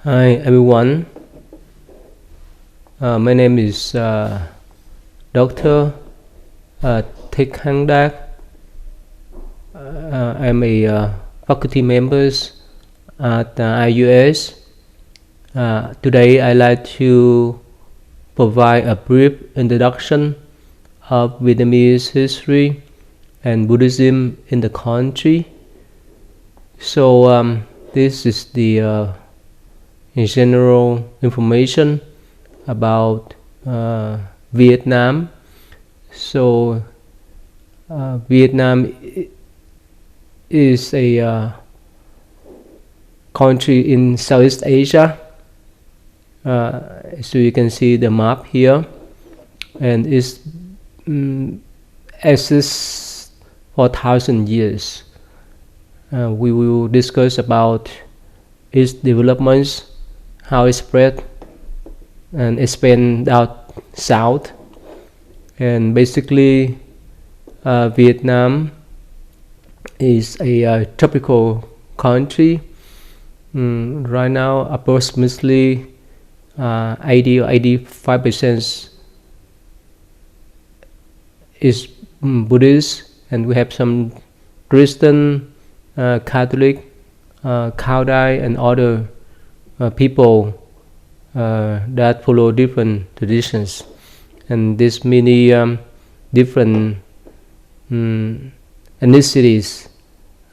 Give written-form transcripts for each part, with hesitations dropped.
Hi everyone, my name is Dr. Thích Hang Dak. I'm a faculty member at IUS. Today I'd like to provide a brief introduction of Vietnamese history and Buddhism in the country. So this is the general information about Vietnam. So Vietnam is a country in Southeast Asia. So you can see the map here, and it exists for 1,000 years. We will discuss about its developments, how it spread and expand out south. And basically Vietnam is a tropical country. Right now approximately 80 or 85% is Buddhist, and we have some Christian, Catholic, Khao Dai and other people that follow different traditions, and there's many different ethnicities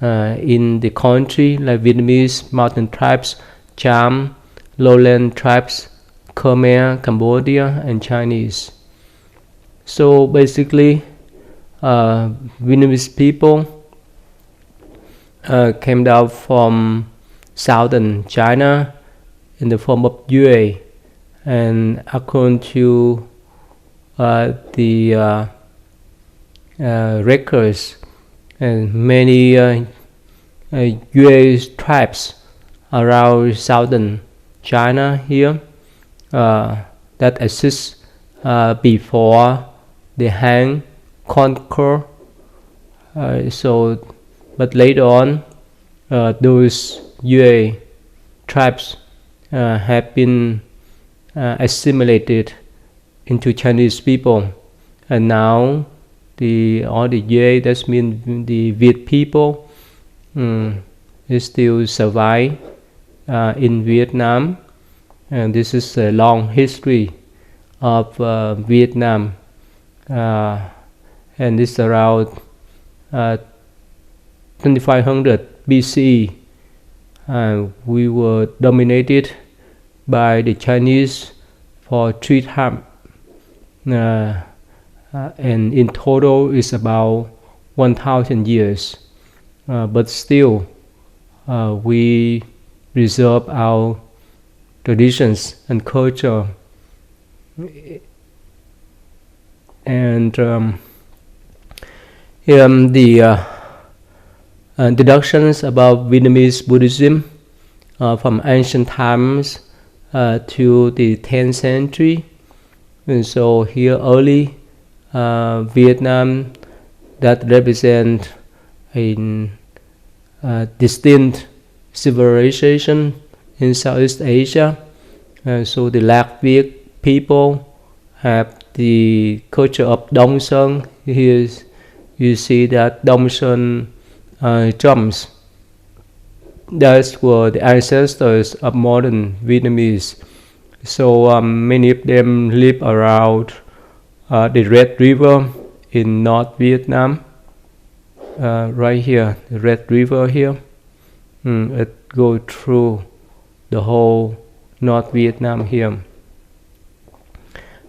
in the country, like Vietnamese, mountain tribes, Cham, lowland tribes, Khmer, Cambodia, and Chinese. So basically Vietnamese people came down from southern China in the form of Yue, and according to the records, and many Yue tribes around southern China here that exist before the Han conquer. But later on, those Yue tribes have been assimilated into Chinese people, and now all the Yue, that means the Viet people, is still survive in Vietnam, and this is a long history of Vietnam, and this around 2500 BCE. We were dominated by the Chinese for 3 times, and in total it's about 1,000 years, but still we preserve our traditions and culture. And the introductions about Vietnamese Buddhism from ancient times to the 10th century. And so here early Vietnam that represent a distinct civilization in Southeast Asia. So the Lạc Việt people have the culture of Đông Sơn. Here you see that Đông Sơn drums. Those were the ancestors of modern Vietnamese. So many of them live around the Red River in North Vietnam. Right here, the Red River here. It goes through the whole North Vietnam here.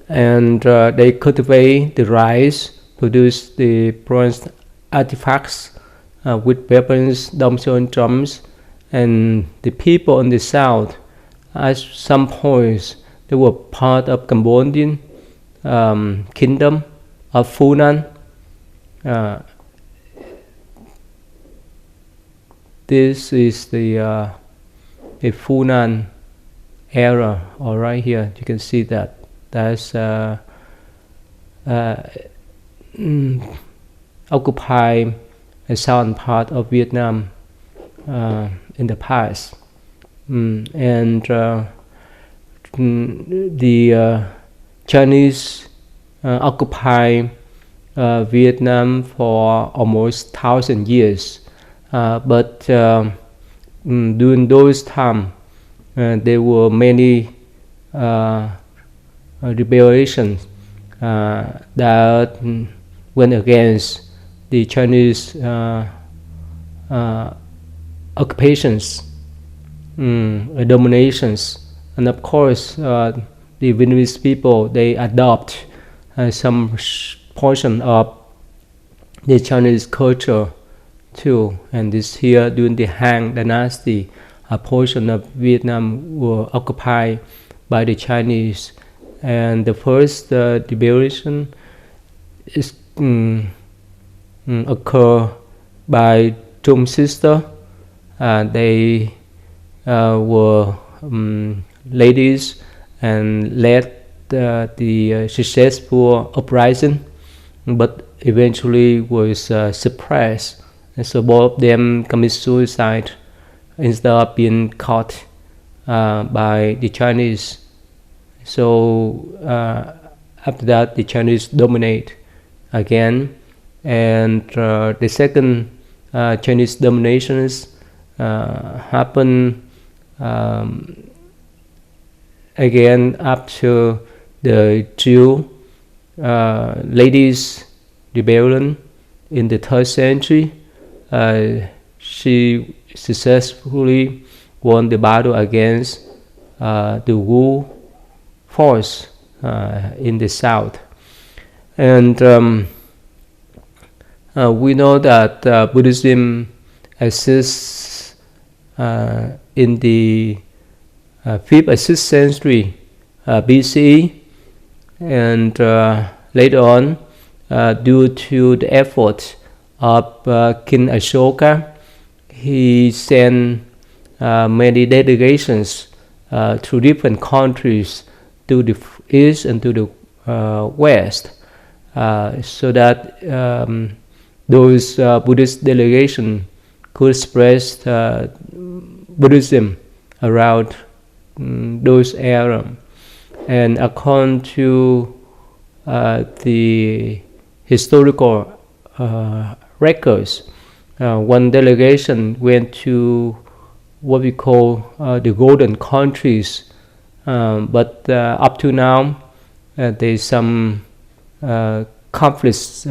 And they cultivate the rice, produce the bronze artifacts with weapons, Đông Sơn drums, and the people in the south, at some points, they were part of Cambodian kingdom of Funan. This is the Funan era, all right here. You can see that. That's occupied a southern part of Vietnam in the past. and the Chinese occupy Vietnam for almost 1,000 years, but during those time there were many rebellions that went against the Chinese occupations, dominations, and of course the Vietnamese people, they adopt some portion of the Chinese culture too. And this here during the Han Dynasty, a portion of Vietnam were occupied by the Chinese, and the first liberation is occur by Trung sister. They were ladies and led the successful uprising, but eventually was suppressed. And so both of them commit suicide instead of being caught by the Chinese. So after that, the Chinese dominate again, and the second Chinese dominations happen again after the Jew ladies rebellion in the 3rd century. She successfully won the battle against the Wu force in the south. And we know that Buddhism exists in the 5th and 6th century BCE, and later on, due to the effort of King Ashoka, he sent many delegations to different countries, to the east and to the west, so that those Buddhist delegations could spread Buddhism around those areas. And according to the historical records, one delegation went to what we call the Golden Countries, but up to now there's some conflicts,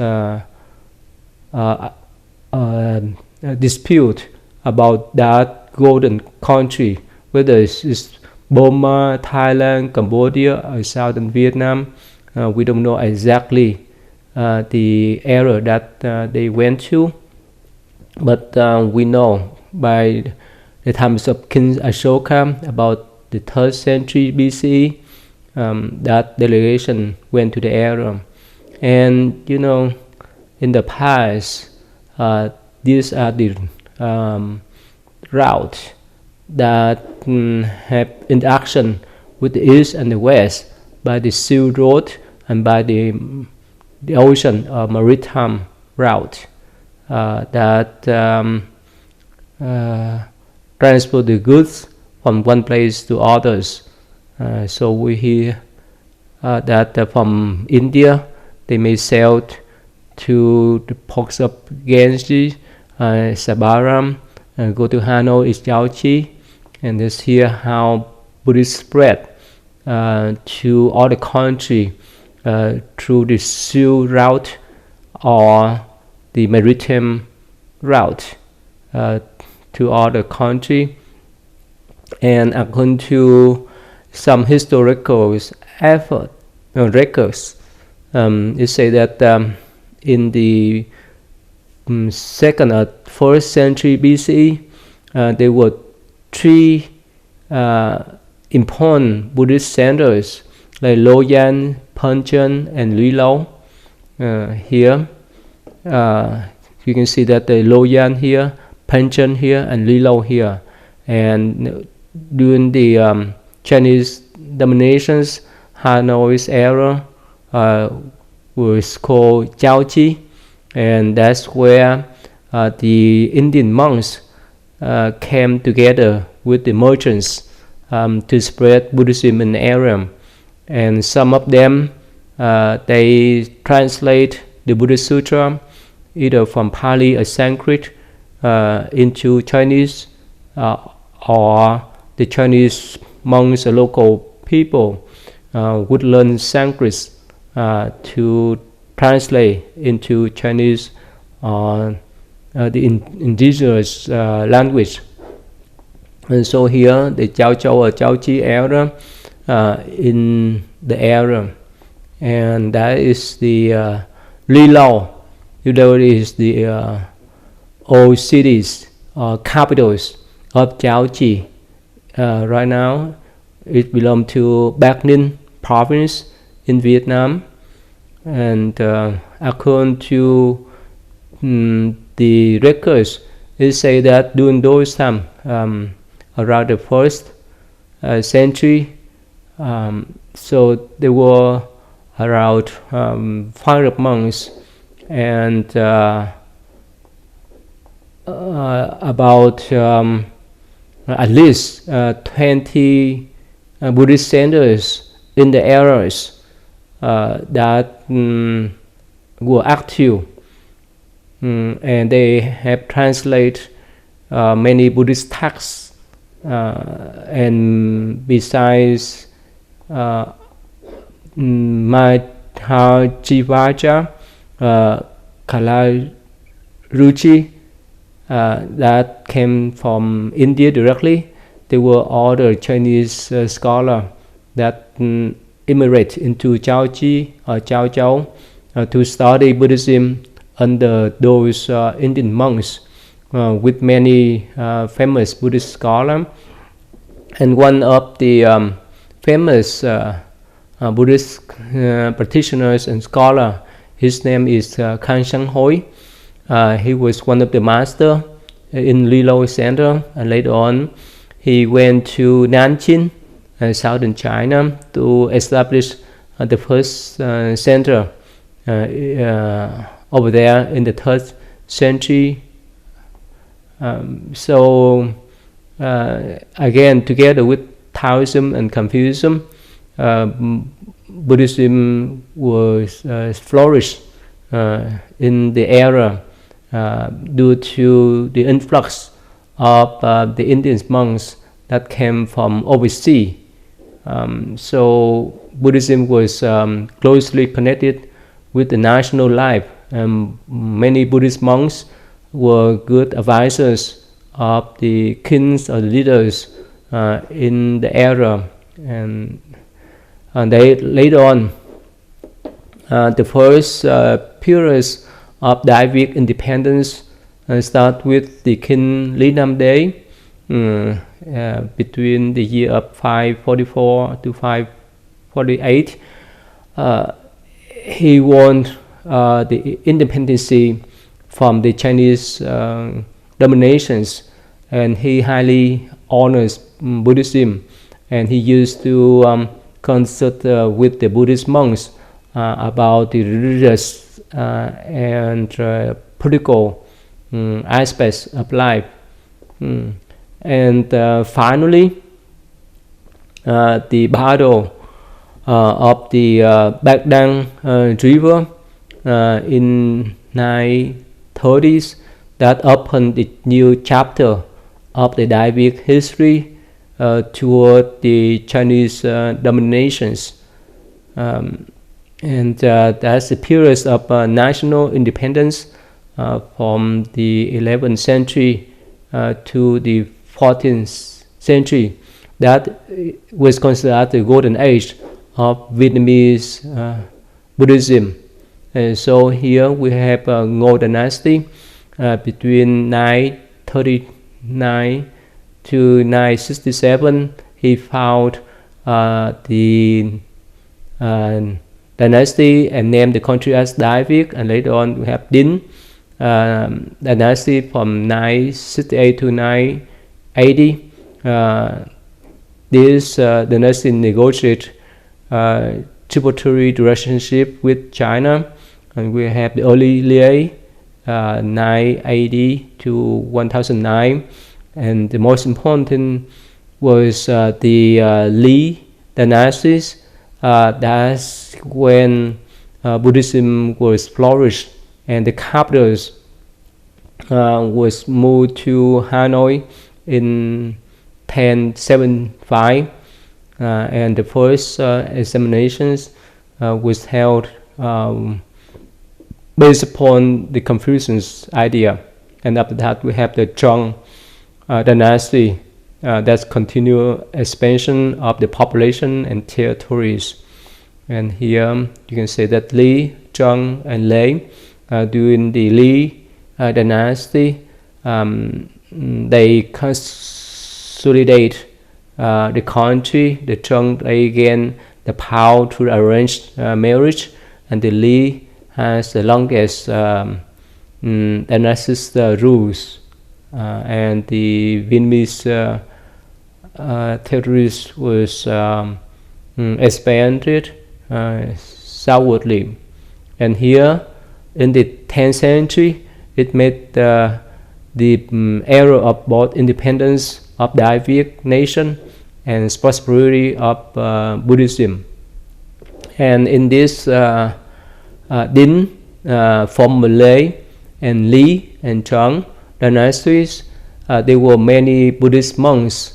dispute about that Golden Country, whether it's Burma, Thailand, Cambodia, or southern Vietnam. We don't know exactly the area that they went to, but we know by the times of King Ashoka, about the 3rd century BCE, that delegation went to the area. And in the past, these are the routes that have interaction with the east and the west by the Silk Road and by the ocean maritime route that transport the goods from one place to others. So we hear that from India they may sail to the ports of Ganges, Sabaram, go to Hanoi, Xiaoqi, and this here how Buddhism spread to all the country through the Silk route or the maritime route to all the country. And according to some historical records, it say that in the 2nd or 1st century BCE, there were 3 important Buddhist centers like Loyan, Panchen, and Luilao. Here, you can see that the Loyan here, Panchen here, and Luilao here. And during the Chinese dominations, Hanoi's era was called Jiaoqi, and that's where the Indian monks came together with the merchants to spread Buddhism in the area. And some of them, they translate the Buddha Sutra either from Pali or Sanskrit into Chinese, or the Chinese monks or local people would learn Sanskrit to translate into Chinese or the indigenous language. And so here the Chao Chou or Chao Chi area in the area, and that is the Li Lao. There is the old cities or capitals of Chao Chi. Right now it belongs to Bac Ninh province in Vietnam, and according to the records, it say that during those times, around the first century, so there were around 500 monks, and about at least 20 Buddhist centers in the areas that were active, and they have translated many Buddhist texts, and besides Mahajivaja, Kalaruchi, that came from India directly. There were other Chinese scholars that immigrated into Chao Chi or Chao Chou to study Buddhism under those Indian monks, with many famous Buddhist scholars. And one of the famous Buddhist practitioners and scholar, his name is Kang Shang Hoi. He was one of the master in Li Lao Center, and later on he went to Nanjing, southern China, to establish the first center over there in the 3rd century. So again, together with Taoism and Confucianism, Buddhism was flourished in the era due to the influx of the Indian monks that came from overseas. So Buddhism was closely connected with the national life, and many Buddhist monks were good advisors of the kings or the leaders in the era. And they later on, the first periods of Đại Việt independence start with the King Lý Nam Đế between the year of 544 to 548. He won the independence from the Chinese dominations, and he highly honors Buddhism, and he used to consult with the Buddhist monks about the religious and political aspects of life. And finally, the battle of the Bac Đăng River in 930s, that opened the new chapter of the Đại Việt history toward the Chinese dominations. And that's the period of national independence from the 11th century to the 14th century. That was considered the golden age of Vietnamese Buddhism. And so here we have a Ngô dynasty between 939 to 967. He found the dynasty and named the country as Đại Việt, and later on we have Dinh dynasty from 968 to 980. This dynasty negotiated tributary relationship with China, and we have the early Lieh 980 to 1009, and the most important was the Li dynasty. That's when Buddhism was flourished, and the capital was moved to Hanoi in 1075, and the first examinations was held based upon the Confucius idea. And after that we have the Zheng dynasty. That's continual expansion of the population and territories. And here you can say that Li, Zheng, and Lei during the Li dynasty, they consolidate the country. The Zheng, they gain the power to arrange marriage, and the Li has the longest dynastic rules, and the Vietnamese territories was expanded southwardly. And here in the 10th century, it made the era of both independence of the Viet nation and prosperity of Buddhism. And in this Dinh from Malay and Li and Zheng dynasties, there were many Buddhist monks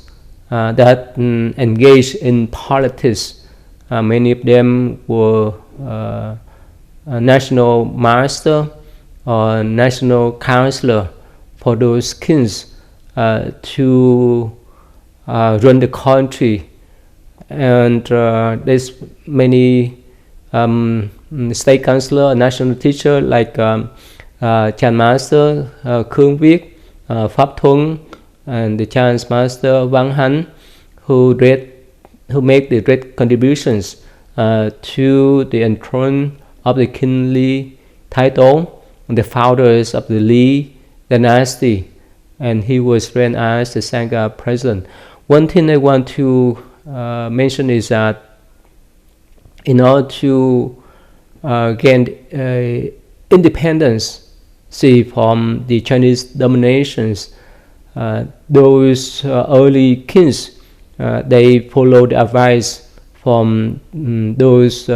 that engaged in politics. Many of them were national master or national counselor for those kings to run the country. And there's many state counselor, national teacher like Chan Master Khương Viết, Pháp Thuần, and the Chan Master Văn Hán, who made the great contributions to the enthronement of the kingly title, the founders of the Li dynasty, and he was ran as the Sangha president. One thing I want to mention is that in order to gain independence from the Chinese dominations, those early kings, they followed the advice from those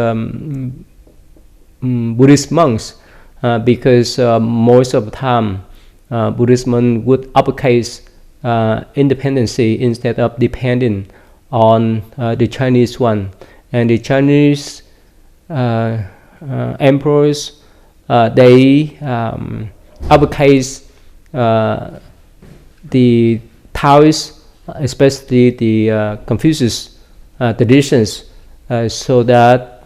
Buddhist monks, because most of the time Buddhism would advocate independency instead of depending on the Chinese one. And the Chinese emperors, they advocate the Taoists, especially the Confucius traditions, so that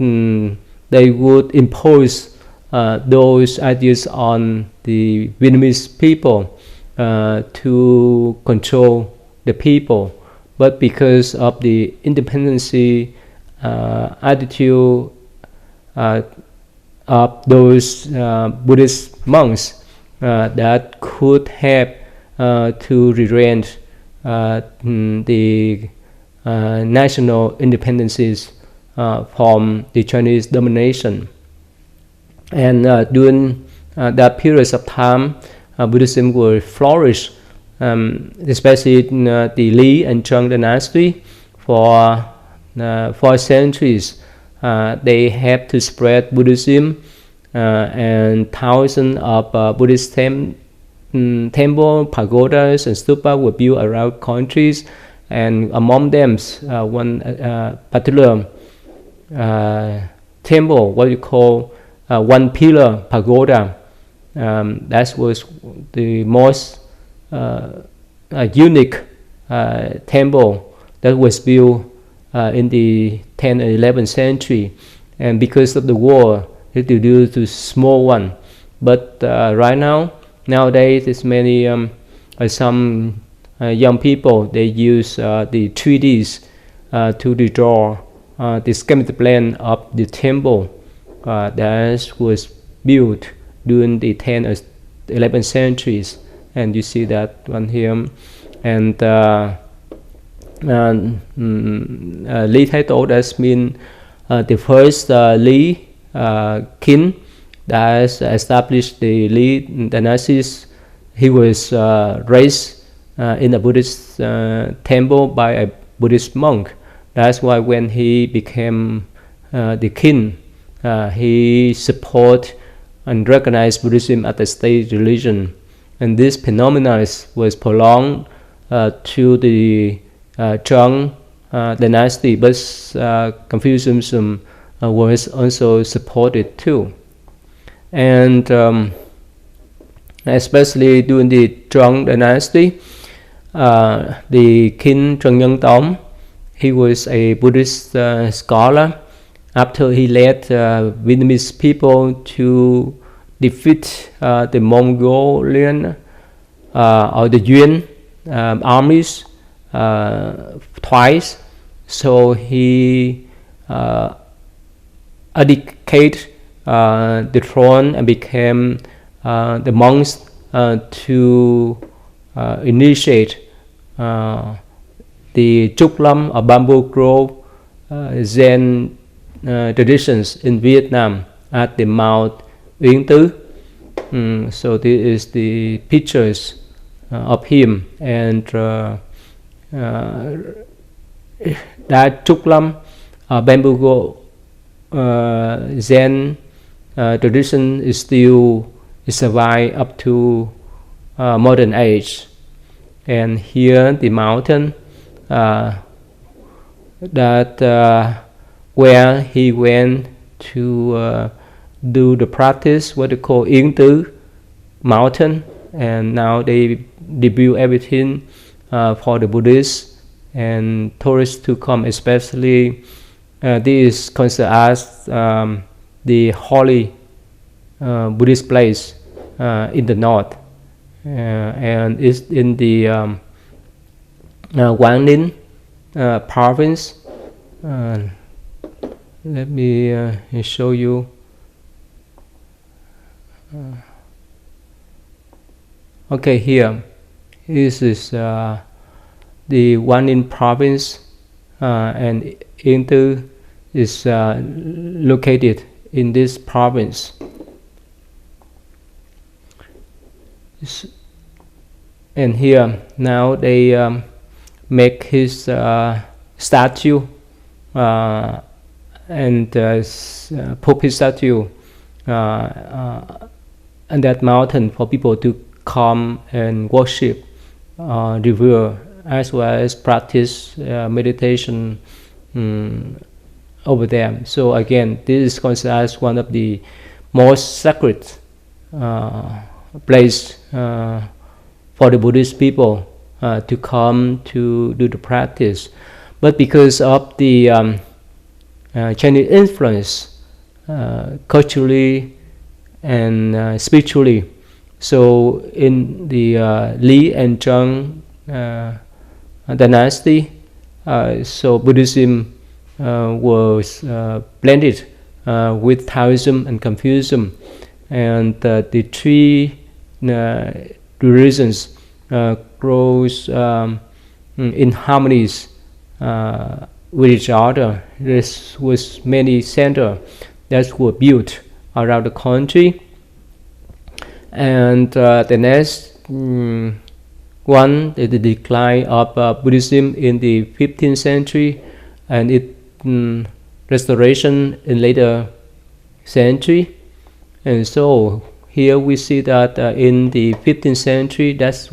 they would impose those ideas on the Vietnamese people to control the people. But because of the independency attitude of those Buddhist monks, that could help to rearrange the national independencies from the Chinese domination. And during that period of time, Buddhism will flourish, especially in the Li and Zheng dynasty. For 4 centuries, they have to spread Buddhism, and thousands of Buddhist temples, pagodas, and stupas were built around countries. And among them, one particular temple, what you call one pillar pagoda, that was the most unique temple that was built in the 10th and 11th century. And because of the war, it reduced to small one. But right now, nowadays, there's many some young people, they use the 3Ds to redraw the schematic plan of the temple that was built during the 10th or 11th centuries. And you see that one here. And Li title, that's mean the first Li king that established the Li dynasty. He was raised in a Buddhist temple by a Buddhist monk. That's why when he became the king, he support and recognized Buddhism as a state religion. And this phenomenon was prolonged to the Zhang dynasty, but Confucianism was also supported too. And especially during the Zhang dynasty, the king Trần Nhân Tông, he was a Buddhist scholar. After he led Vietnamese people to defeat the Mongolian or the Yuan armies twice, so he abdicated the throne and became the monks to initiate the Trúc Lâm or bamboo grove Zen traditions in Vietnam at the Mount Uyên Tứ. So this is the pictures of him, and that Trúc Lâm bamboo grove Zen tradition is still survive up to modern age. And here the mountain that where he went to do the practice, what they call Yên Tứ mountain, and now they build everything for the Buddhists and tourists to come, especially this is considered as the holy Buddhist place in the north, and it's in the Quảng Ninh province. Let me show you. Okay, here. This is the Quảng Ninh province, and Yên Tứ is located in this province. And here now they make his statue and put his statue on that mountain for people to come and worship, revere, as well as practice meditation over there. So again, this is considered as one of the most sacred place for the Buddhist people to come to do the practice. But because of the Chinese influence culturally and spiritually, so in the Li and Zhang dynasty, so Buddhism was blended with Taoism and Confucianism, and the three religions grows in harmonies with each other. There was many centers that were built around the country, and the next one is the decline of Buddhism in the 15th century, and its restoration in later century. And so here we see that in the 15th century, that's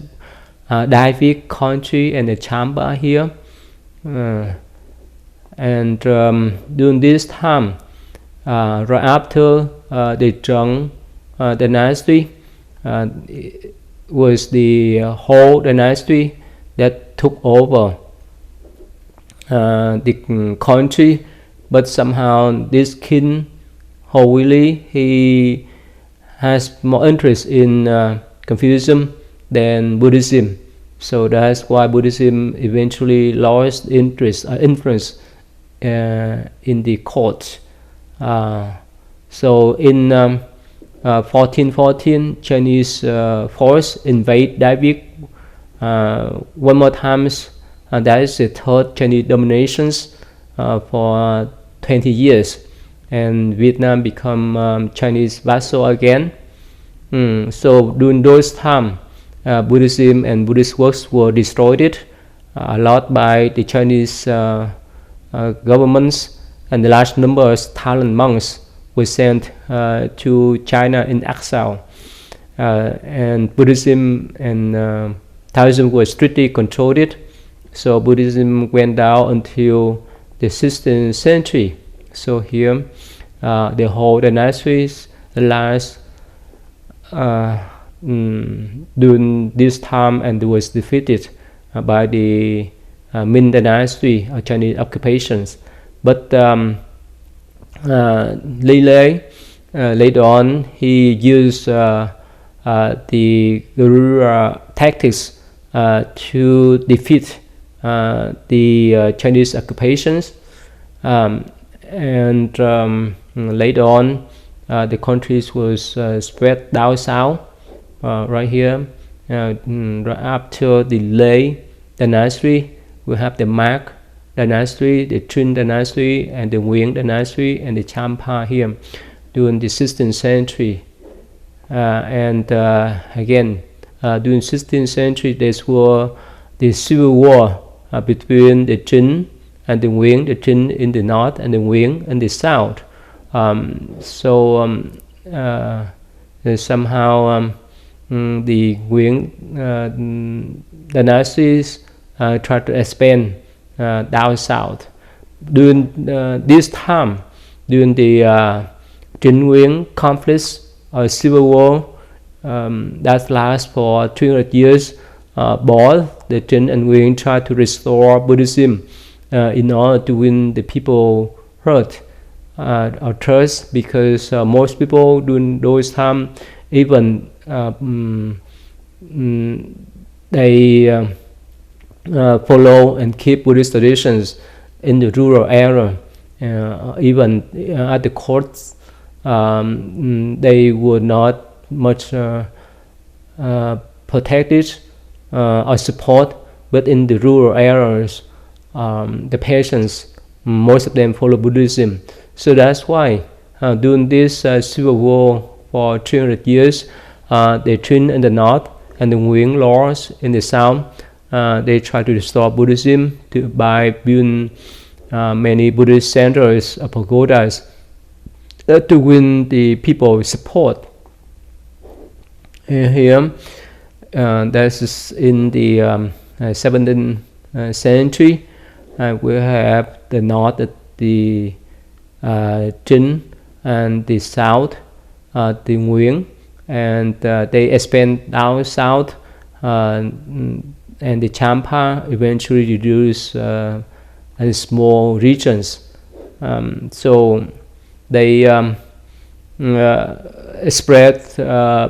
Đại Việt country and the Chamba here. And during this time, right after the Zhang dynasty, was the whole dynasty that took over the country, but somehow this king Ho Willy, he has more interest in Confucianism than Buddhism, so that's why Buddhism eventually lost interest influence in the court. So in 1414, Chinese force invade Đại Việt one more times, and that is the third Chinese dominations for 20 years, and Vietnam become Chinese vassal again. So during those time, Buddhism and Buddhist works were destroyed a lot by the Chinese governments, and the large numbers of Thailand monks were sent to China in exile. And Buddhism and Taoism were strictly controlled, so Buddhism went down until the 16th century. So here, the whole dynasties last during this time, and was defeated by the Ming dynasty of Chinese occupations. But later on, he used the guerrilla tactics to defeat the Chinese occupations, and later on, the countries was spread down south. Right here, right after the Lei dynasty, we have the Mark dynasty, the Qin dynasty, and the Nguyen dynasty, and the Champa here during the 16th century. And again, during 16th century, there was the civil war between the Qin and the Nguyen, the Qin in the north and the Nguyen in the south. Somehow the Nguyen dynasties tried to expand down south. During this time, during the Qin-Nguyen conflicts or civil war that lasts for 300 years, both the Qin and Nguyen tried to restore Buddhism in order to win the people hurt or trust, because most people during those times, even they follow and keep Buddhist traditions in the rural area. Even at the courts, they were not much protected or support, but in the rural areas, the peasants, most of them follow Buddhism. So that's why during this civil war for 300 years, the Qin in the north and the Nguyen lords in the south, they try to restore Buddhism by building many Buddhist centers, pagodas, to win the people's support. Here, this is in the 17th century. We have the north, the Qin, and the south, the Nguyen, and they expand down south, and the Champa eventually reduced in small regions. So they spread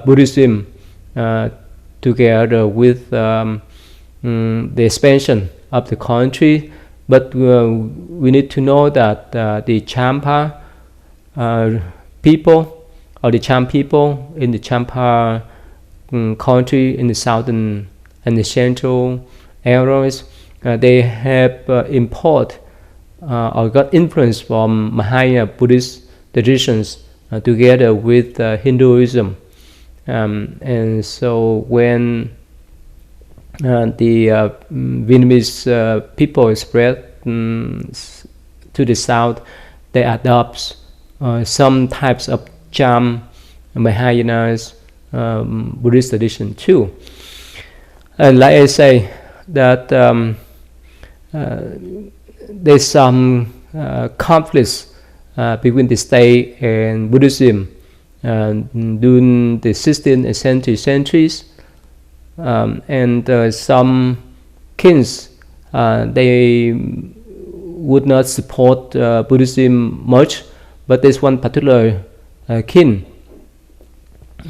Buddhism together with the expansion of the country. But we need to know that the Champa people, or the Cham people in the Champa country in the southern and the central areas, they have import or got influence from Mahayana Buddhist traditions together with Hinduism. And so when the Vietnamese people spread to the south, they adopt some types of Cham Mahayana's Buddhist tradition too. And like I say, that there's some conflicts between the state and Buddhism during the 16th and 17th centuries, and some kings they would not support Buddhism much, but there's one particular king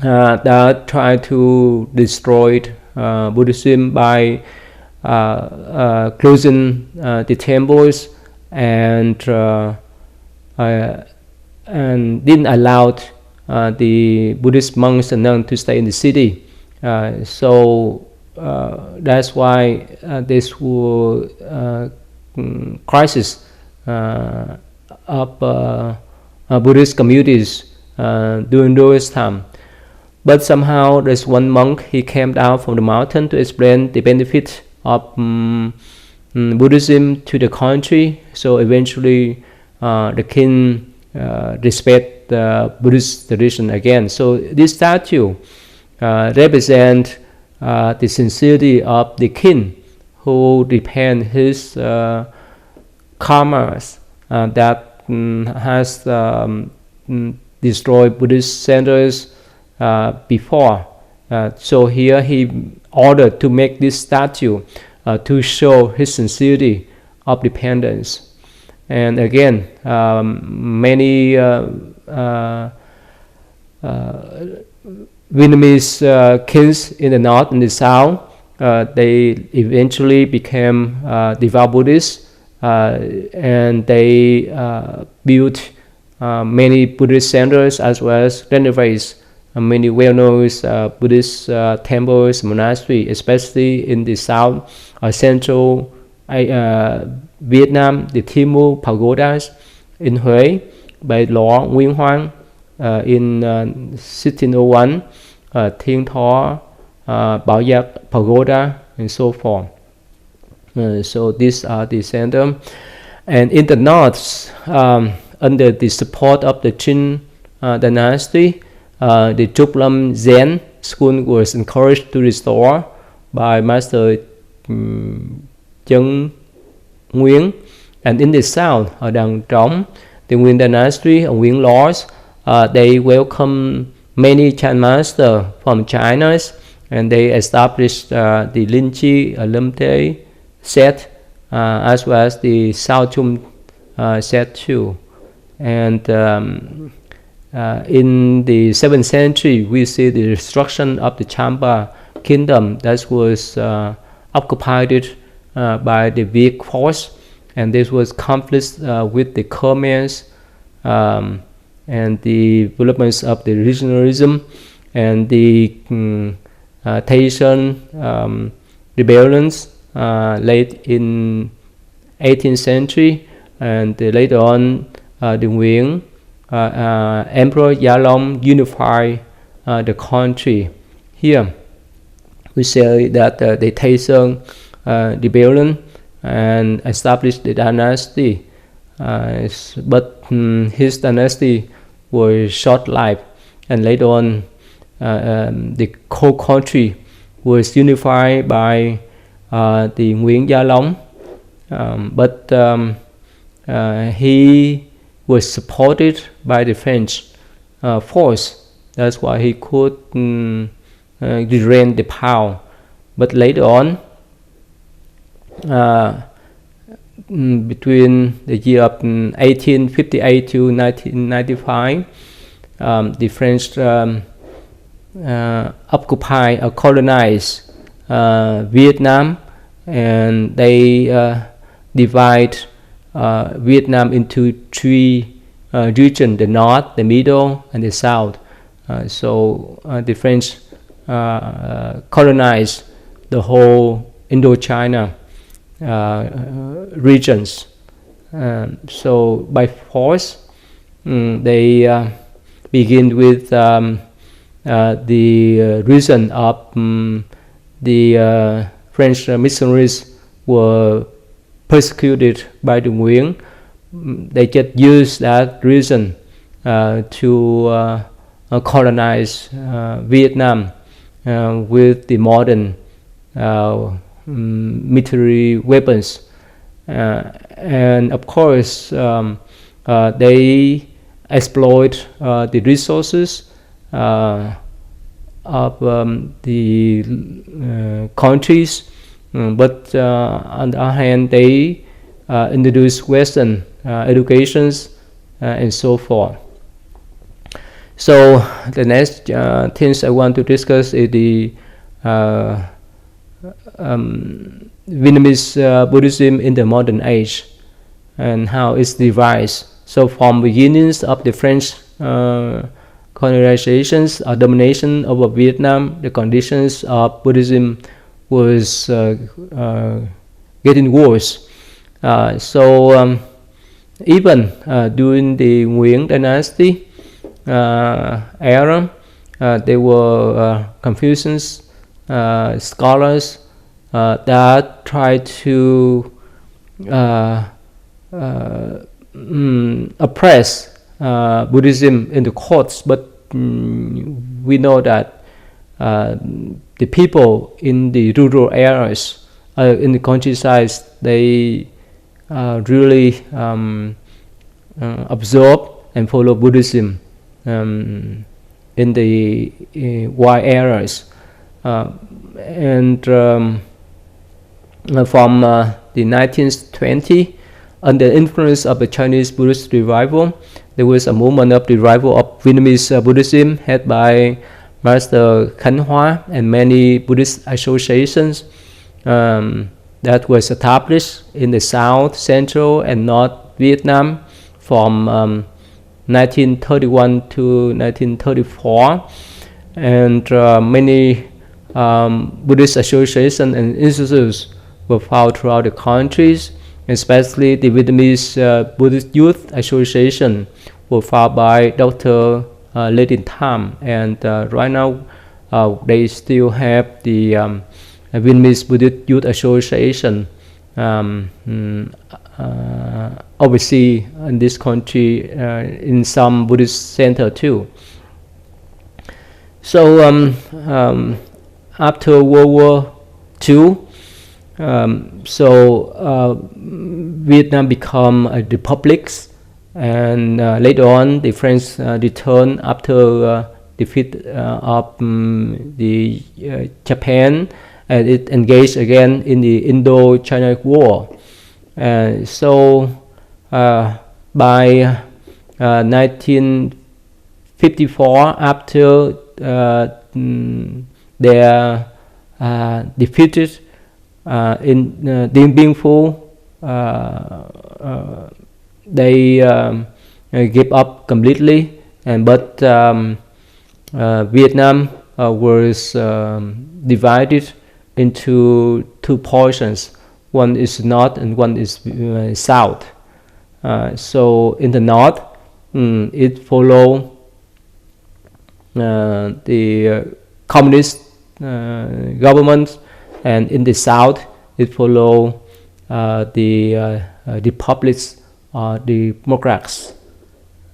that tried to destroy Buddhism by closing the temples and didn't allow the Buddhist monks and nuns to stay in the city. So that's why this was crisis of Buddhist communities during those times. But somehow there's one monk, he came down from the mountain to explain the benefit of Buddhism to the country. So eventually the king respect the Buddhist tradition again. So this statue represents the sincerity of the king who repent his karmas that has destroyed Buddhist centers before. So here he ordered to make this statue to show his sincerity of repentance. And again, many Vietnamese kings in the north and the south, they eventually became devout Buddhists, and they built many Buddhist centers as well as renovates many well-known Buddhist temples, monasteries, especially in the south, central Vietnam, the Thimu pagodas in Huế, by Lõ Nguyên Hoang in 1601, Thiên Tho, Bảo Giác pagoda, and so forth. So these are the center. And in the north, under the support of the Qing dynasty, the Trúc Lâm Zen school was encouraged to restore by Master Chân Nguyen. And in the south, ở Đằng Trống, the Nguyen dynasty and Nguyen lords, they welcomed many Chan masters from China, and they established the Linh Chi Limte set, as well as the Sao Chum set too. And in the 7th century, we see the destruction of the Champa kingdom that was occupied by the Viet force, and this was conflict with the Khmers, and the developments of the regionalism and the Tayson rebellions late in 18th century, and later on the Nguyen Emperor Gia Long unified the country. Here we say that the Tayson rebellion and established the dynasty, but his dynasty was short-lived, and later on the whole country was unified by the Nguyen Gia Long, but he was supported by the French force. That's why he could regain the power. But later on, between the year of 1858 to 1995, the French occupy or colonize Vietnam, and they divide Vietnam into three regions: the north, the middle, and the south. So the French colonized the whole Indochina regions. So by force, they begin with the reason of the French missionaries were persecuted by the Nguyen. They just used that reason to colonize Vietnam with the modern military weapons, and of course they exploit the resources of the countries, but on the other hand they introduce Western educations and so forth. So the next things I want to discuss is the Vietnamese Buddhism in the modern age and how it's devised. So from beginnings of the French colonizations or domination over Vietnam, the conditions of Buddhism was getting worse. Even during the Nguyen dynasty era, There were Confucians scholars that tried to oppress Buddhism in the courts, but we know that the people in the rural areas, in the countryside, they really absorb and follow Buddhism in the wild areas, and from the 1920, under the influence of the Chinese Buddhist revival, there was a movement of the revival of Vietnamese Buddhism headed by Master Khánh Hoa and many Buddhist associations that was established in the South, Central, and North Vietnam from 1931 to 1934, and many Buddhist associations and institutes were found throughout the countries, especially the Vietnamese Buddhist Youth Association was founded by Dr. Lê Đình Tham, and right now they still have the Vietnamese Buddhist Youth Association overseas in this country, in some Buddhist center too. So after World War II, Vietnam became a republic, and later on the French returned after defeat of the Japan, and it engaged again in the Indo-China War. By 1954, after their defeated in Dien Bien Phu, they gave up completely, but Vietnam was divided into two portions. One is north and one is south. So in the north, it followed the communist government, and in the south, it followed the republics or the democrats.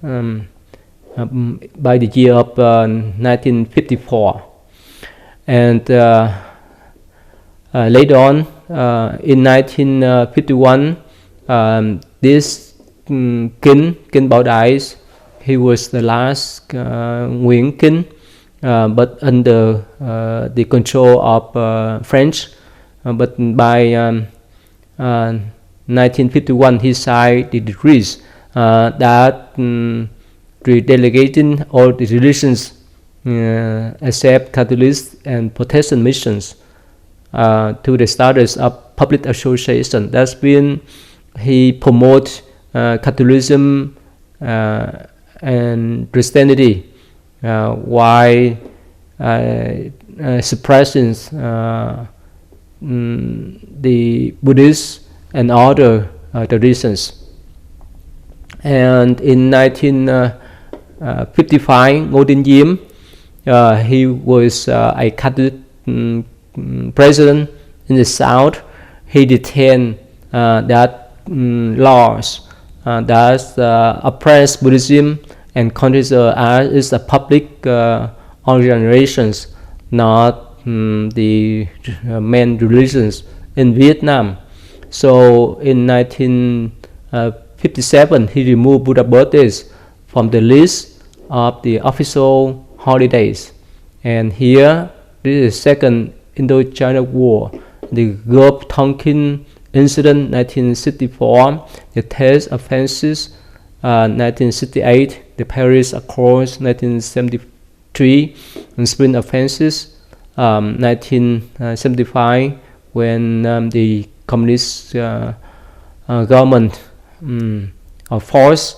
By the year of 1954, and later on, in 1951, this King Bảo Đại, he was the last Nguyễn King, but under the control of French. But by 1951, he signed the decrees that delegating all the religions except Catholics and Protestant missions to the status of public association. That's when he promotes Catholicism and Christianity, while suppressing the Buddhists and other traditions. And in 1955, Ngô Đình Diệm, he was a Catholic president in the South. He detained that laws that oppress Buddhism and consider as a public organizations, not the main religions in Vietnam. So in 1957, he removed Buddha birthdays from the list of the official holidays. And here, this is the second Indo-China War, the Gulf Tonkin Incident 1964, the Test Offenses 1968, the Paris Accords 1973, and Spring Offenses 1975, when the communist government or force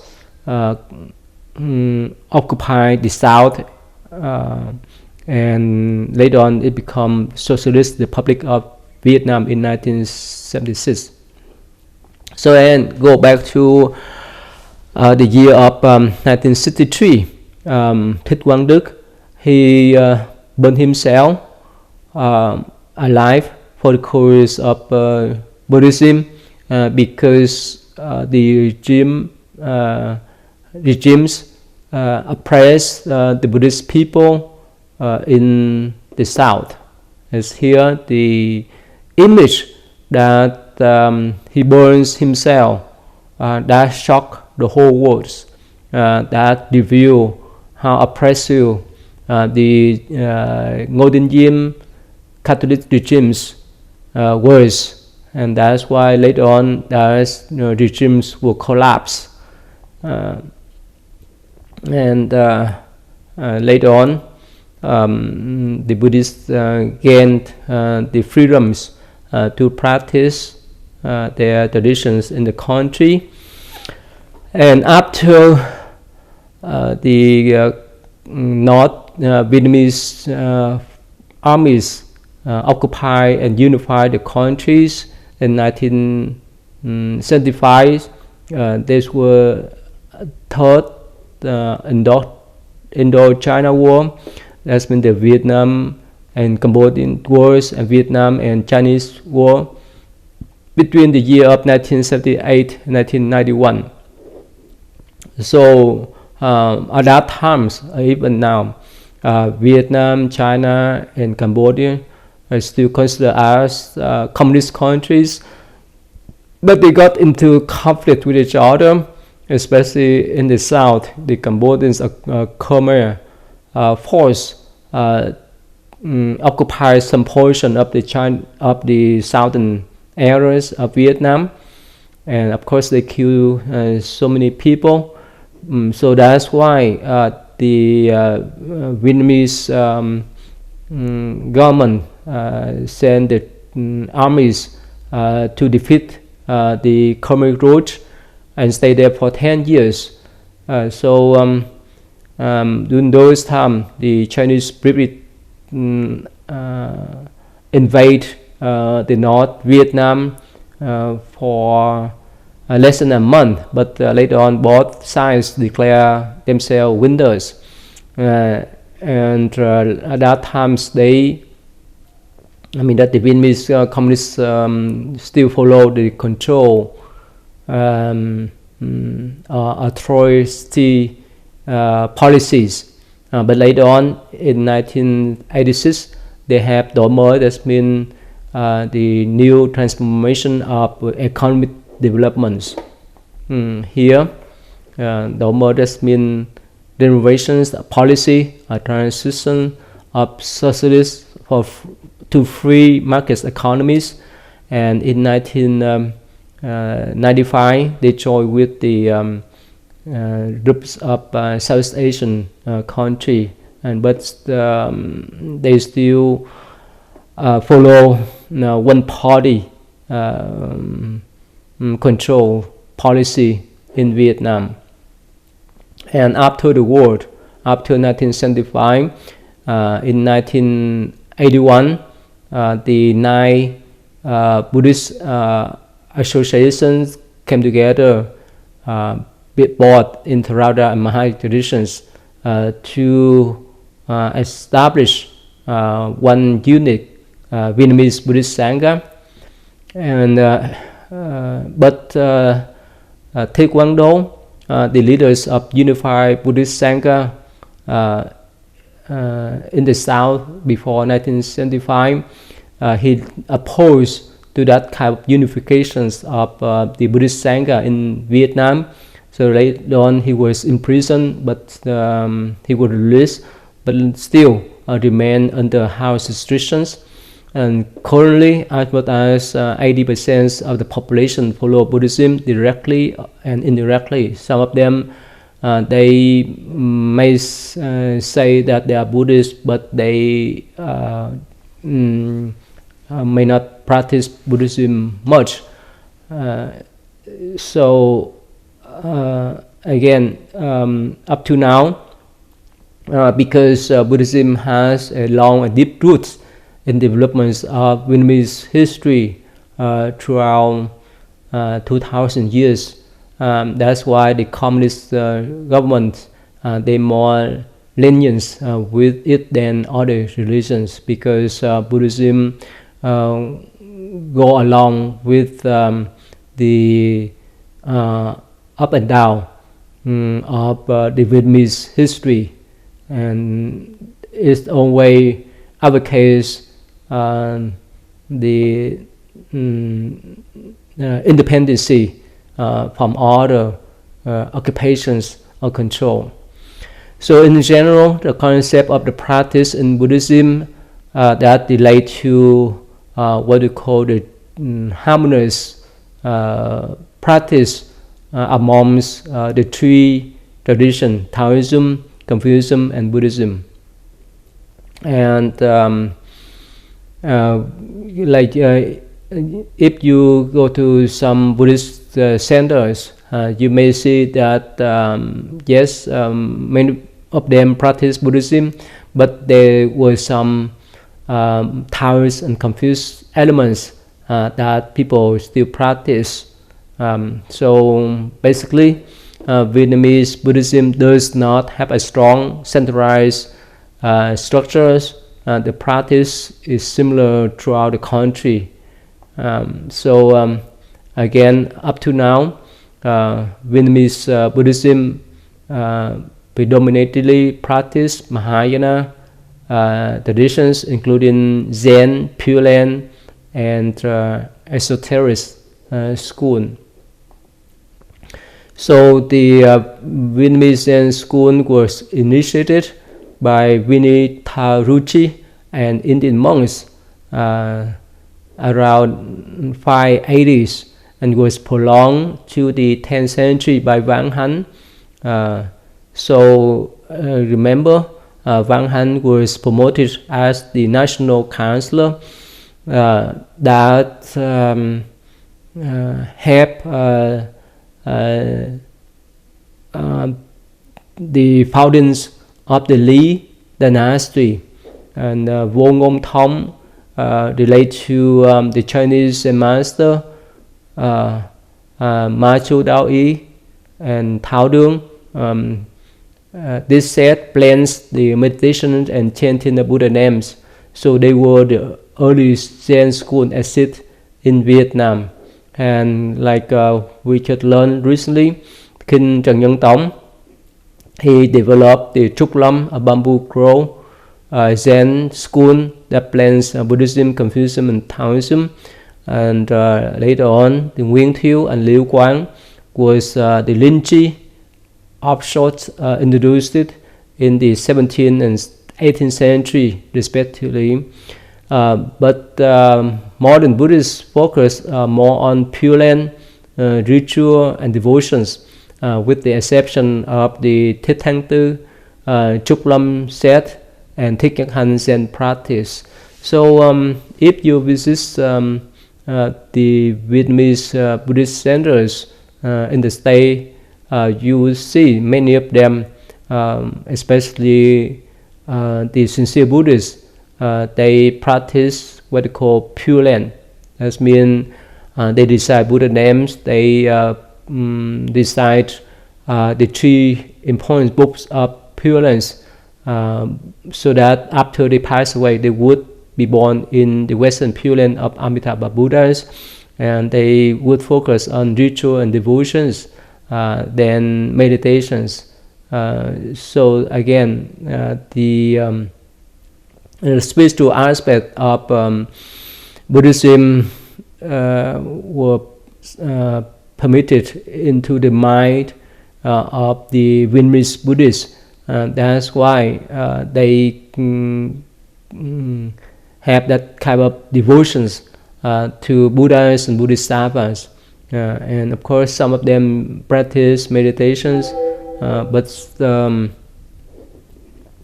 occupied the South, and later on it became Socialist Republic of Vietnam in 1976. So and go back to the year of 1963, Thích Quang Đức, he burned himself alive for the cause of Buddhism, because the regimes oppress the Buddhist people in the south. As here the image that he burns himself, that shocked the whole world, that reveal how oppressive the Golden Yin Catholic regimes was, and that's why later on those regimes will collapse. And later on, the Buddhists gained the freedoms to practice their traditions in the country. And after the North Vietnamese armies occupy and unify the countries in 1975, these were third Indo-China War. That's been the Vietnam and Cambodian wars, and Vietnam and Chinese war between the year of 1978 and 1991. So at that times, even now, Vietnam, China, and Cambodia are still considered as communist countries, but they got into conflict with each other, especially in the south. The Cambodians, Khmer force occupy some portion of the southern areas of Vietnam, and of course they kill so many people. So that's why the Vietnamese government sent the armies to defeat the Khmer Rouge and stay there for 10 years. During those times, the Chinese briefly invade the North Vietnam for less than a month, but later on both sides declare themselves winners. And at that time, the Vietnamese communists still follow the control authority policies. But later on, in 1986, they have Đổi mới, that means the new transformation of economic developments. Here, Đổi mới, that means renovations policy, a transition of socialist to free market economies. And in 1995, they joined with the groups of South Asian country, but they still follow one party control policy in Vietnam. And after the war, after 1975, in 1981, the 9 Buddhist associations came together, both in Theravada and Mahayana traditions, to establish one unique Vietnamese Buddhist Sangha. And but Taekwondo, the leaders of Unified Buddhist Sangha in the south before 1975, he opposed to that kind of unifications of the Buddhist Sangha in Vietnam. So later on he was imprisoned, but he was released, but still remained under house restrictions. And currently, as much as 80% of the population follow Buddhism directly and indirectly. Some of them, they may say that they are Buddhist, but they may not practice Buddhism much. Again, up to now, because Buddhism has a long and deep roots in developments of Vietnamese history throughout 2,000 years. That's why the communist government, they more lenient with it than other religions, because Buddhism go along with the up and down of the Vietnamese history, and it always advocates the independency from other occupations or control. So in general, the concept of the practice in Buddhism that relate to what we call the harmonious practice amongst the three traditions: Taoism, Confucianism, and Buddhism. And if you go to some Buddhist centers, you may see that yes, many of them practice Buddhism, but there were some Taoist and Confucius elements that people still practice. So basically, Vietnamese Buddhism does not have a strong centralized structures. The practice is similar throughout the country. Again, up to now, Vietnamese Buddhism predominantly practice Mahayana traditions, including Zen, Pure Land, and esoteric school. So the Vietnamese Zen school was initiated by Vinny Tharuchi and Indian monks around 580s, and was prolonged to the 10th century by Vang Han. Remember, Vang Han was promoted as the national counselor that helped the foundings of the Lý dynasty, and Vô Ngôn Thông relate to the Chinese master Ma Chu Dao Yi and Thao Dung. This set blends the meditation and chanting the Buddha names. So they were the earliest Zen school exist in Vietnam. And like we just learned recently, King Trần Nhân Tông, he developed the Trúc Lâm, a bamboo grove Zen school that blends Buddhism, Confucianism, and Taoism. And later on, the Nguyen Thieu and Liu Quang was the Linh Chi offshoots introduced it in the 17th and 18th century respectively. But modern Buddhists focus more on Pure Land, ritual and devotions, with the exception of the Thích Thanh Tư, Trúc Lâm set, and Thích Nhất Hạnh Zen practice. So if you visit the Vietnamese Buddhist centers in the state, you will see many of them, especially the sincere Buddhists, they practice what they call Pure Land. That means they recite Buddha names, they recite the three important books of Pure Lands, so that after they pass away, they would be born in the Western Pure Land of Amitabha Buddhas, and they would focus on ritual and devotions, then meditations. So again, the spiritual aspect of Buddhism were permitted into the mind of the Vietnamese Buddhists. That's why they have that kind of devotions to Buddhas and Bodhisattvas. And of course, some of them practice meditations, but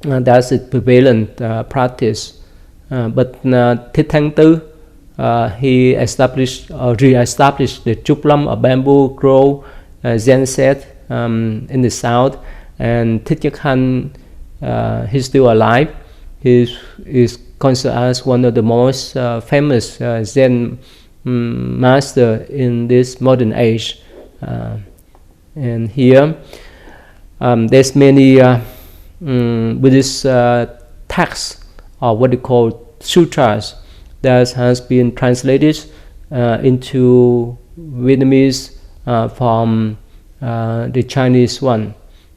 that's a prevalent practice. But Thích Thanh Tư, he established or re-established the Trúc Lâm, a bamboo grove Zen set in the south, and Thích Nhất Hạnh, he's still alive. He is considered as one of the most famous Zen master in this modern age. And here there's many Buddhist texts, or what they call sutras, that has been translated into Vietnamese from the Chinese one.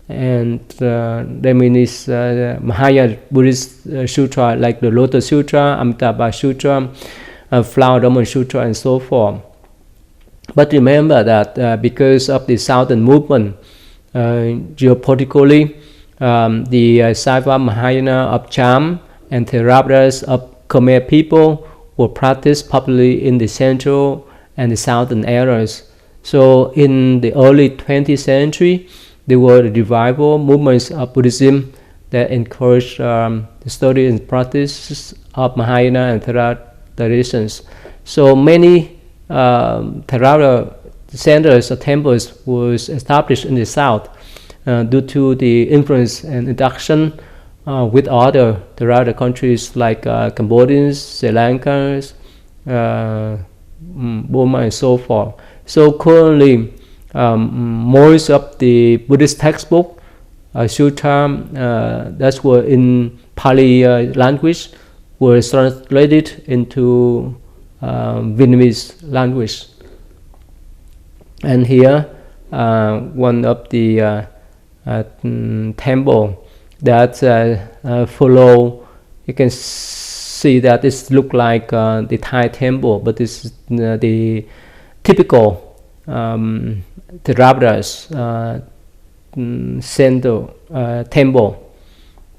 And that means Mahayana Buddhist sutra, like the Lotus Sutra, Amitabha Sutra, Flower Dome Sutra, and so forth. But remember that because of the Southern movement, geopolitically, the Saiva Mahayana of Cham and Theravadas of Khmer people were practiced popularly in the central and the southern areas. So in the early 20th century, there were the revival movements of Buddhism that encouraged the study and practice of Mahayana and Theravada traditions. So many Theravada centers or temples was established in the south due to the influence and induction with other Theravada countries like Cambodians, Sri Lankans, Burma, and so forth. So currently, most of the Buddhist textbook, sutra, that were in Pali language, were translated into Vietnamese language. And here, one of the temple that follow, you can see that it look like the Thai temple, but this is the typical Theravadas central temple.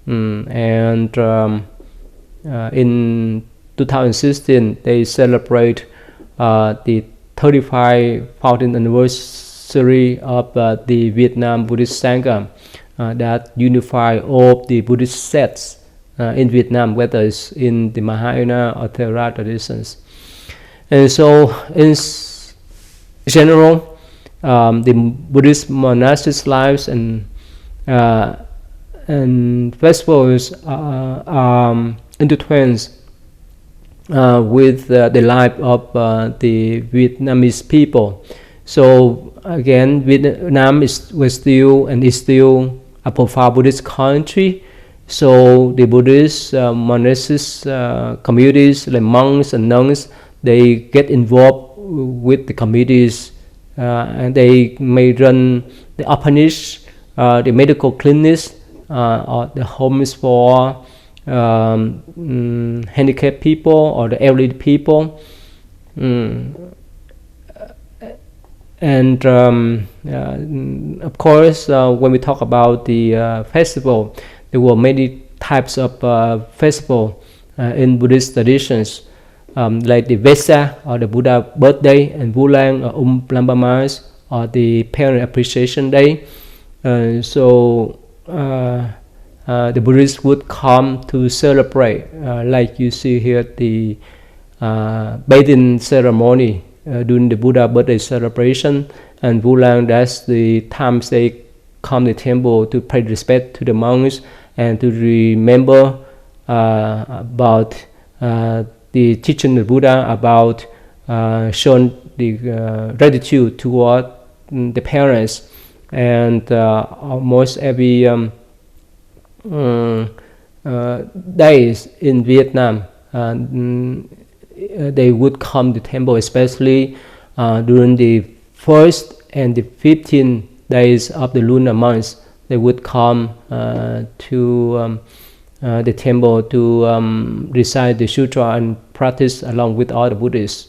And in 2016 they celebrate the 35th founding anniversary of the Vietnam Buddhist Sangha that unify all the Buddhist sects in Vietnam, whether it's in the Mahayana or Theravada traditions. And so in general, the Buddhist monastic lives and festivals are intertwined with the life of the Vietnamese people. So again, Vietnam was still and is still a profound Buddhist country. So the Buddhist monastic communities, like monks and nuns, they get involved with the communities, and they may run the orphanage, the medical clinics, or the homes for handicapped people or the elderly people. And of course, when we talk about the festival, there were many types of festival in Buddhist traditions, like the Vesak, or the Buddha birthday, and Vulang or Lambamas, or the Parent Appreciation Day. So the Buddhists would come to celebrate, like you see here, the bathing ceremony during the Buddha birthday celebration. And Vulang, that's the times they come to the temple to pay respect to the monks and to remember about the teaching of Buddha, about showing the gratitude toward the parents. And almost every days in Vietnam, they would come to the temple, especially during the 1st and the 15th days of the lunar months. They would come to the temple to recite the sutra and practice along with other Buddhists.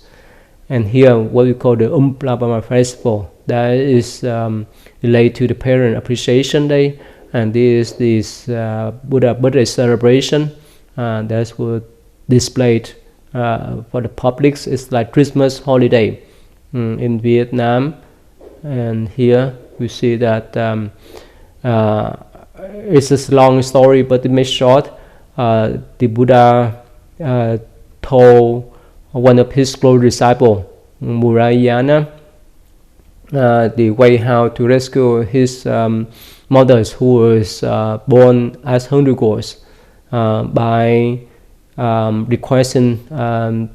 And here, what we call the Umplabama festival, that is related to the Parent Appreciation Day, and this Buddha birthday celebration that was displayed for the public. It's like Christmas holiday in Vietnam. And here we see that it's a long story, but it makes short. The Buddha told one of his close disciples, Murayana, the way how to rescue his mothers who was born as hungry ghosts by requesting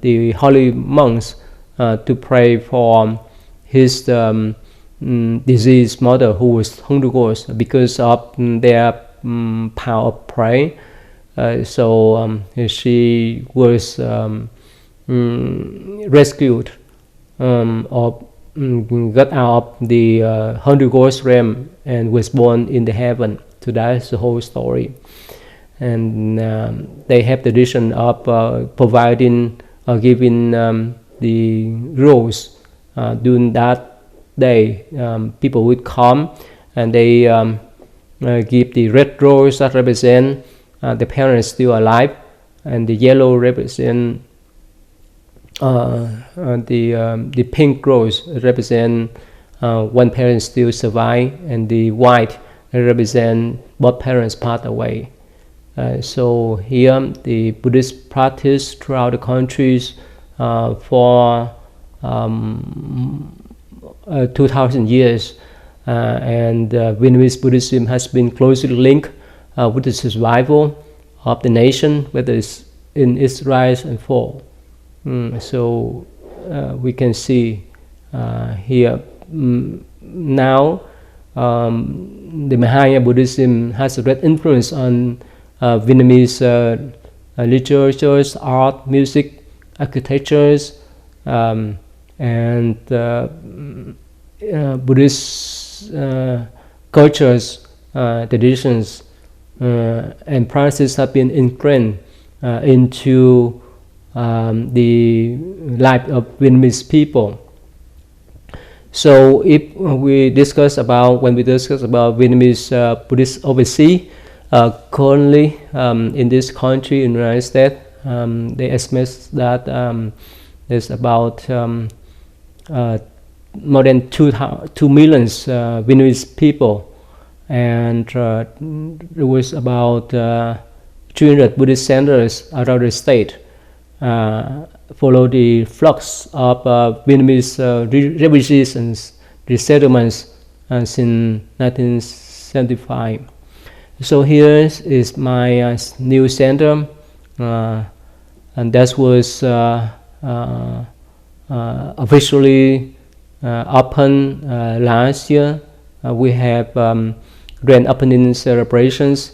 the holy monks to pray for his diseased mother who was hungry ghost because of their power of prey. So she was rescued or got out of the Holy Ghost realm and was born in the heaven. So that's the whole story. And they have the tradition of providing or giving the rules during that day. People would come and they give the red rose that represent the parents still alive, and the yellow represent the pink rose represent one parent still survive, and the white represent both parents passed away. So here the Buddhist practice throughout the countries for 2,000 years, and Vietnamese Buddhism has been closely linked with the survival of the nation, whether it's in its rise and fall. So we can see here now the Mahayana Buddhism has a great influence on Vietnamese literatures, art, music, architectures, and Buddhist cultures, traditions, and practices have been ingrained into the life of Vietnamese people. So if we discuss about Vietnamese Buddhist overseas, currently in this country, in the United States, they estimate that there's about more than 2 million Vietnamese people, and there was about 300 Buddhist centers around the state. Follow the flux of Vietnamese refugees and resettlements since 1975. So here is my new center, and that was officially opened last year. We have grand opening celebrations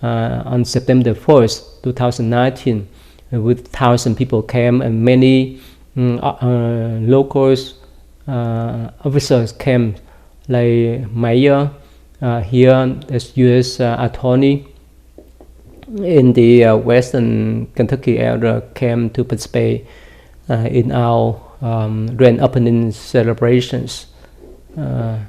on September 1st, 2019. With 1,000 people came, and many locals, officers came, like mayor here, as U.S. attorney in the Western Kentucky area came to participate in our grand opening celebrations. And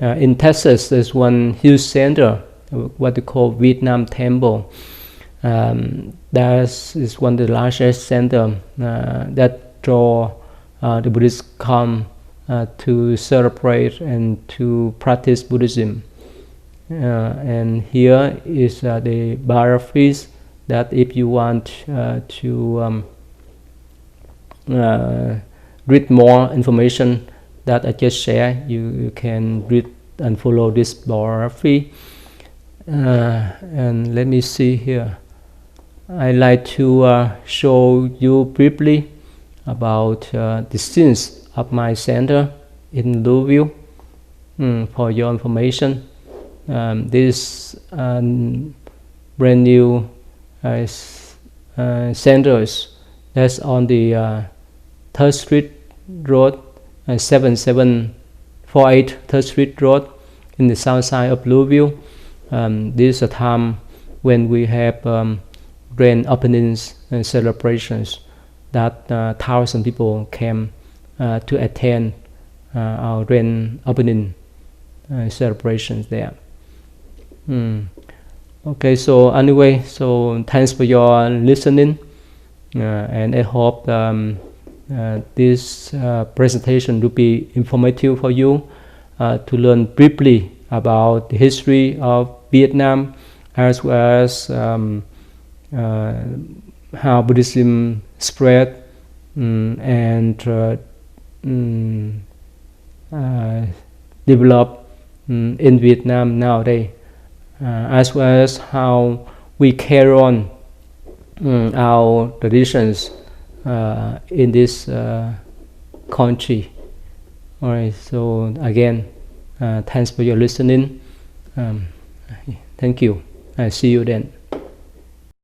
in Texas, there's one huge center, what they call Vietnam Temple. That is one of the largest center that draw the Buddhists come to celebrate and to practice Buddhism. And here is the biographies that if you want to read more information that I just shared, you can read and follow this biography. And let me see here. I like to show you briefly about the scenes of my center in Louisville for your information. This brand new centers that's on the 3rd Street Road, 7748 3rd Street Road in the south side of Louisville. This is a time when we have grand openings and celebrations that 1,000 people came to attend our grand opening celebrations there. Okay, so anyway, so thanks for your listening, and I hope this presentation will be informative for you to learn briefly about the history of Vietnam, as well as how Buddhism spread and developed in Vietnam nowadays, as well as how we carry on our traditions in this country. Alright, so again, Thanks for your listening. Thank you. I see you then.